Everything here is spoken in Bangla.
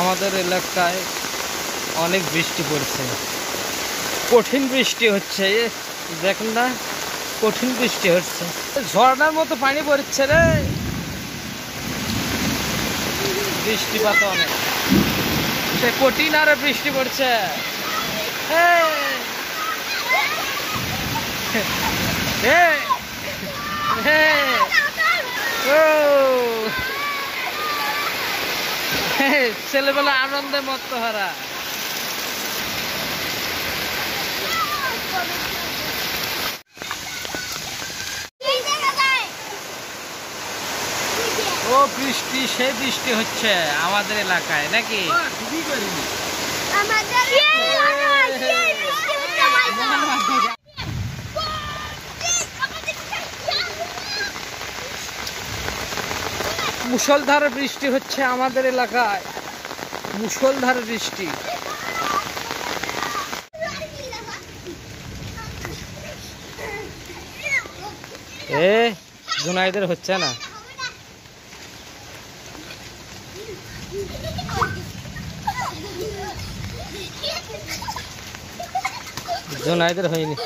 আমাদের এলাকায় অনেক বৃষ্টি পড়ছে, কঠিন বৃষ্টি হচ্ছে। দেখেন না, কঠিন বৃষ্টি হচ্ছে, ঝর্ণার মতো পানি পড়ছে রে। বৃষ্টিপাত অনেক, সে কঠিন আরে বৃষ্টি পড়ছে। ছেলেবেলা আনন্দে মত্ত হারা। ও বৃষ্টি, সেই বৃষ্টি হচ্ছে আমাদের এলাকায় নাকি? মুষলধারে বৃষ্টি হচ্ছে আমাদের এলাকায়, মুষলধারে বৃষ্টি। জুনাইদের হচ্ছে না, জুনাইদের হয়নি।